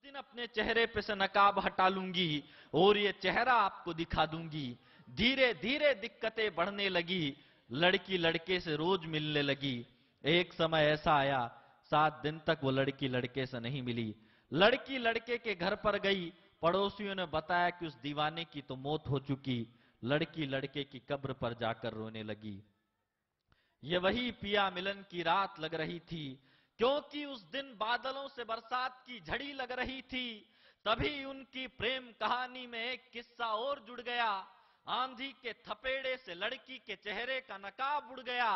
दिन अपने चेहरे पे से नकाब हटा लूंगी और ये चेहरा आपको दिखा दूंगी। धीरे धीरे दिक्कतें बढ़ने लगी, लड़की लड़के से रोज मिलने लगी। एक समय ऐसा आया, 7 दिन तक वो लड़की लड़के से नहीं मिली। लड़की लड़के के घर पर गई, पड़ोसियों ने बताया कि उस दीवाने की तो मौत हो चुकी। लड़की लड़के की कब्र पर जाकर रोने लगी। ये वही पिया मिलन की रात लग रही थी, क्योंकि उस दिन बादलों से बरसात की झड़ी लग रही थी। तभी उनकी प्रेम कहानी में एक किस्सा और जुड़ गया। आंधी के थपेड़े से लड़की के चेहरे का नकाब उड़ गया।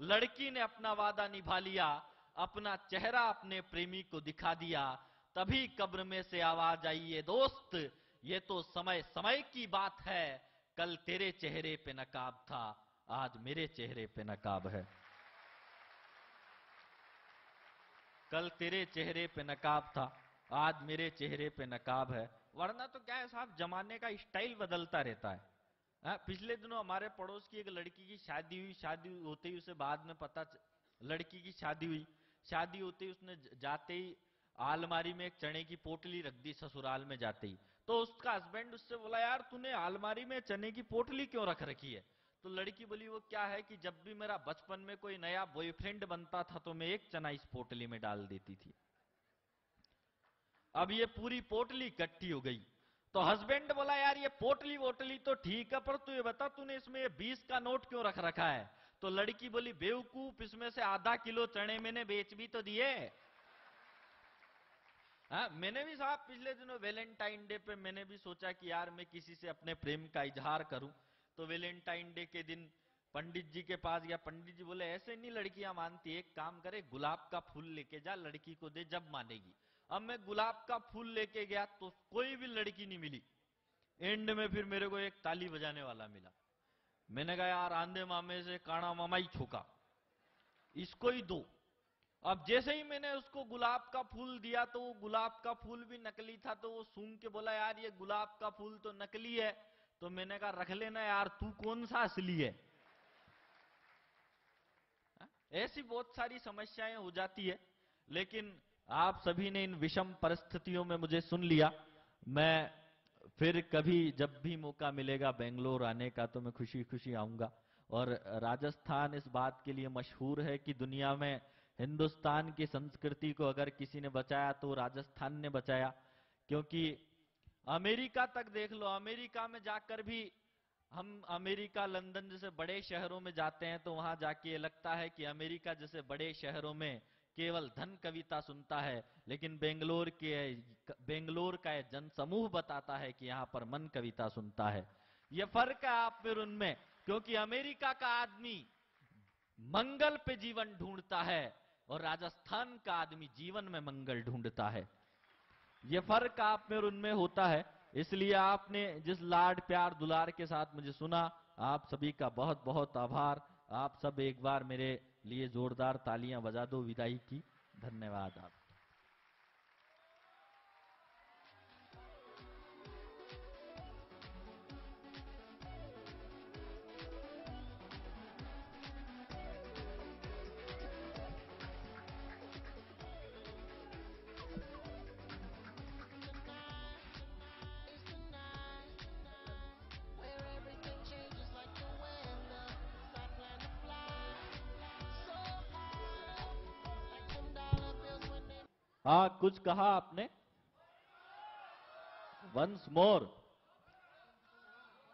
लड़की ने अपना वादा निभा लिया, अपना चेहरा अपने प्रेमी को दिखा दिया। तभी कब्र में से आवाज आई, ये दोस्त, ये तो समय समय की बात है। कल तेरे चेहरे पे नकाब था, आज मेरे चेहरे पे नकाब है। कल तेरे चेहरे पे नकाब था, आज मेरे चेहरे पे नकाब है। वरना तो क्या है साहब, जमाने का स्टाइल बदलता रहता है। पिछले दिनों हमारे पड़ोस की एक लड़की की शादी हुई। शादी होते ही उसे बाद में पता लड़की की शादी हुई। शादी होते ही उसने जाते ही आलमारी में एक चने की पोटली रख दी ससुराल में जाते ही। तो उसका हस्बैंड उससे बोला, यार तूने आलमारी में चने की पोटली क्यों रख रखी है? तो लड़की बोली, वो क्या है कि जब भी मेरा बचपन में कोई नया बॉयफ्रेंड बनता था तो मैं एक चना इस पोटली में डाल देती थी। अब ये पूरी पोटली इकट्ठी हो गई। तो हस्बैंड बोला, यार ये पोटली वोटली तो ठीक है, पर तू ये बता तूने इसमें ये 20 का नोट क्यों रख रखा है? तो लड़की बोली, बेवकूफ, इसमें से आधा किलो चने मैंने बेच भी तो दिए। मैंने भी साहब पिछले दिनों वैलेंटाइन डे पे मैंने भी सोचा कि यार मैं किसी से अपने प्रेम का इजहार करूं। तो वैलेंटाइन डे के दिन पंडित जी के पास गया। पंडित जी बोले, ऐसे नहीं लड़कियां मानती, एक काम करे, गुलाब का फूल लेके जा, लड़की को दे, जब मानेगी। अब मैं गुलाब का फूल लेके गया तो कोई भी लड़की नहीं मिली। एंड में फिर मेरे को एक ताली बजाने वाला मिला। मैंने कहा, यार आंधे मामे से काना मामा ही छोका, इसको ही दो। अब जैसे ही मैंने उसको गुलाब का फूल दिया तो वो गुलाब का फूल भी नकली था। तो वो सूंघ के बोला, यार ये गुलाब का फूल तो नकली है। तो मैंने कहा, रख लेना यार, तू कौन सा असली है? ऐसी बहुत सारी समस्याएं हो जाती है। लेकिन आप सभी ने इन विषम परिस्थितियों में मुझे सुन लिया। मैं फिर कभी जब भी मौका मिलेगा बेंगलोर आने का तो मैं खुशी खुशी आऊंगा। और राजस्थान इस बात के लिए मशहूर है कि दुनिया में हिंदुस्तान की संस्कृति को अगर किसी ने बचाया तो राजस्थान ने बचाया। क्योंकि अमेरिका तक देख लो, अमेरिका में जाकर भी हम अमेरिका लंदन जैसे बड़े शहरों में जाते हैं तो वहां जाके ये लगता है कि अमेरिका जैसे बड़े शहरों में केवल धन कविता सुनता है, लेकिन बेंगलोर का जन समूह बताता है कि यहां पर मन कविता सुनता है। ये फर्क है आप फिर उनमें। क्योंकि अमेरिका का आदमी मंगल पे जीवन ढूंढता है और राजस्थान का आदमी जीवन में मंगल ढूंढता है। ये फर्क आप में और उनमें होता है। इसलिए आपने जिस लाड प्यार दुलार के साथ मुझे सुना, आप सभी का बहुत बहुत आभार। आप सब एक बार मेरे लिए जोरदार तालियां बजा दो विदाई की। धन्यवाद आप। हाँ, कुछ कहा आपने? Once more.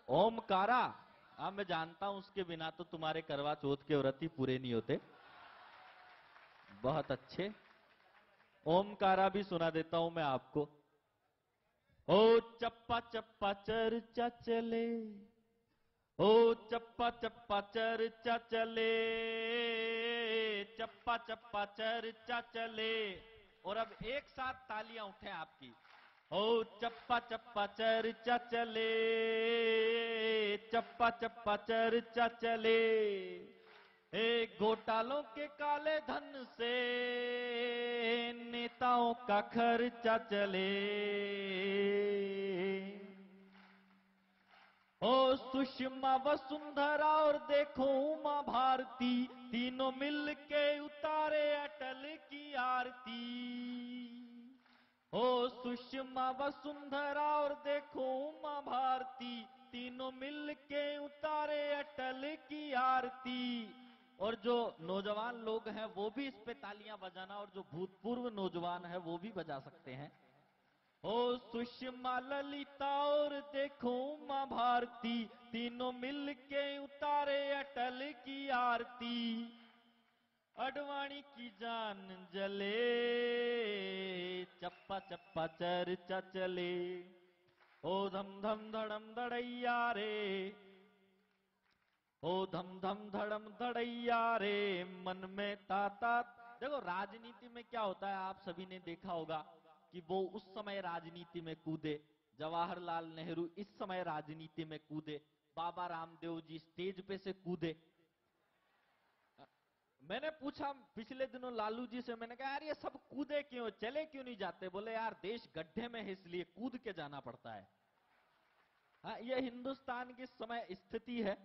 ओमकारा। हाँ, मैं जानता हूं, उसके बिना तो तुम्हारे करवा चौथ के व्रत ही पूरे नहीं होते। बहुत अच्छे। ओमकारा भी सुना देता हूं मैं आपको। ओ चप्पा चप्पा चर्चा चले, ओ चप्पा चप्पा चर्चा चले, चप्पा चप्पा चर्चा चले। और अब एक साथ तालियां उठे आपकी। ओ चप्पा चप्पा चर्चा चले, चप्पा चप्पा चर्चा चले, एक घोटालों के काले धन से नेताओं का खर्चा चले। ओ सुषमा वसुंधरा और देखो उमा भारती, तीनों मिल के उतारे अटल की आरती। हो सुषमा वसुंधरा और देखो उमा भारती, तीनों मिल के उतारे अटल की आरती। और जो नौजवान लोग हैं वो भी इस पे तालियां बजाना, और जो भूतपूर्व नौजवान है वो भी बजा सकते हैं। ओ सुषमा ललिता और देखो उमा भारती, तीनों मिल के उतारे अटल की आरती। अडवाणी की जान जले, चप्पा चप्पा चर्चा चले। ओ धम धम धड़म धड़ैया रे, ओ धम धम धड़म धड़ैया रे, मन में ताता। देखो राजनीति में क्या होता है, आप सभी ने देखा होगा कि वो उस समय राजनीति में कूदे, जवाहरलाल नेहरू इस समय राजनीति में कूदे, बाबा रामदेव जी स्टेज पे से कूदे। मैंने पूछा पिछले दिनों लालू जी से, मैंने कहा यार ये सब कूदे क्यों, चले क्यों नहीं जाते? बोले यार देश गड्ढे में है इसलिए कूद के जाना पड़ता है। हाँ, ये हिंदुस्तान की समय स्थिति है।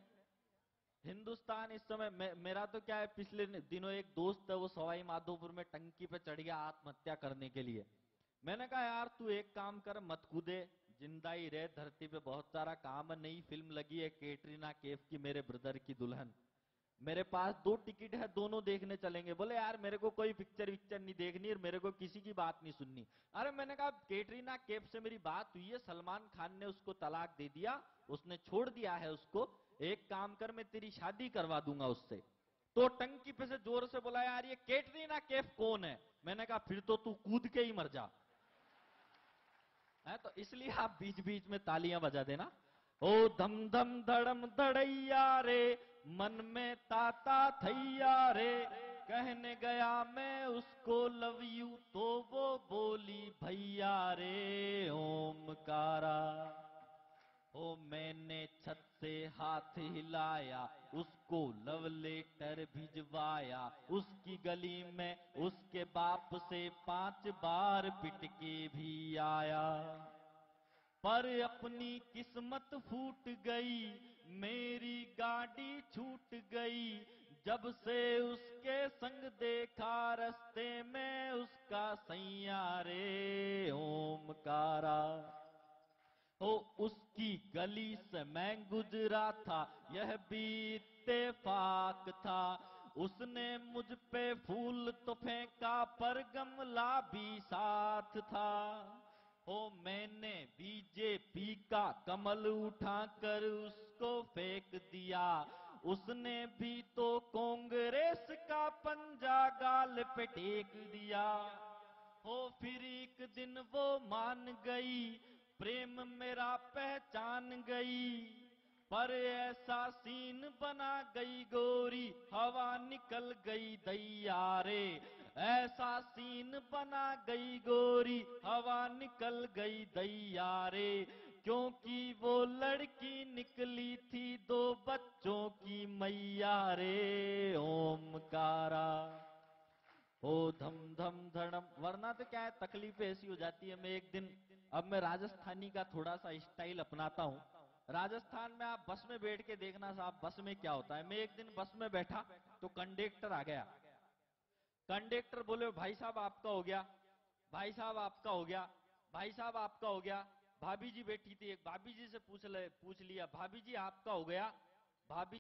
हिंदुस्तान इस समय मेरा तो क्या है, पिछले दिनों एक दोस्त है वो सवाई माधोपुर में टंकी पे चढ़ गया आत्महत्या करने के लिए। मैंने कहा यार तू एक काम कर, मत कूदे, जिंदा ही रहे, धरती पे बहुत सारा काम है। नई फिल्म लगी है कैटरीना कैफ की, मेरे ब्रदर की दुल्हन, मेरे पास 2 टिकट है, दोनों देखने चलेंगे। बोले यार मेरे को कोई पिक्चर विक्चर नहीं देखनी और मेरे को किसी की बात नहीं सुननी। अरे मैंने कहा कैटरीना कैफ से मेरी बात हुई है, सलमान खान ने उसको तलाक दे दिया, उसने छोड़ दिया है उसको, एक काम कर मैं तेरी शादी करवा दूंगा उससे। तो टंकी पे से जोर से बोला यार ये कैटरीना कैफ कौन है? मैंने कहा फिर तो तू कूद के ही मर जा। है तो इसलिए आप बीच बीच में तालियां बजा देना। ओ धम धम धड़म धड़ैया रे, मन में ताता थैया रे, कहने गया मैं उसको लव यू तो वो बोली भैया रे ओमकारा। ओ मैंने छत से हाथ हिलाया, उसको लव लेटर भिजवाया, उसकी गली में उसके बाप से 5 बार पिट के भी आया। पर अपनी किस्मत फूट गई, मेरी गाड़ी छूट गई, जब से उसके संग देखा रास्ते में उसका सैया रे ओमकारा। तो उसकी गली से मैं गुजरा था, यह भी इत्तेफाक था, उसने मुझ पे फूल तो फेंका पर गमला भी साथ था। ओ मैंने बीजेपी का कमल उठाकर उसको फेंक दिया, उसने भी तो कांग्रेस का पंजा गाल पे टेक दिया। हो फिर एक दिन वो मान गई, प्रेम मेरा पहचान गई, पर ऐसा सीन बना गई गोरी, हवा निकल गई दैया रे। ऐसा सीन बना गई गोरी, हवा निकल गई दैया रे, क्योंकि वो लड़की निकली थी 2 बच्चों की मैया रे ओमकारा। ओ धम धम धड़म। वरना तो क्या है, तकलीफें ऐसी हो जाती है। मैं एक दिन, अब मैं राजस्थानी का थोड़ा सा स्टाइल अपनाता हूं। राजस्थान में आप बस में बैठ के देखना साहब, बस में क्या होता है। मैं एक दिन बस में बैठा तो कंडक्टर आ गया। कंडक्टर बोले भाई साहब आपका हो गया, भाई साहब आपका हो गया, भाई साहब आपका हो गया। भाभी जी बैठी थी, एक भाभी जी से पूछ लिया भाभी जी आपका हो गया, भाभी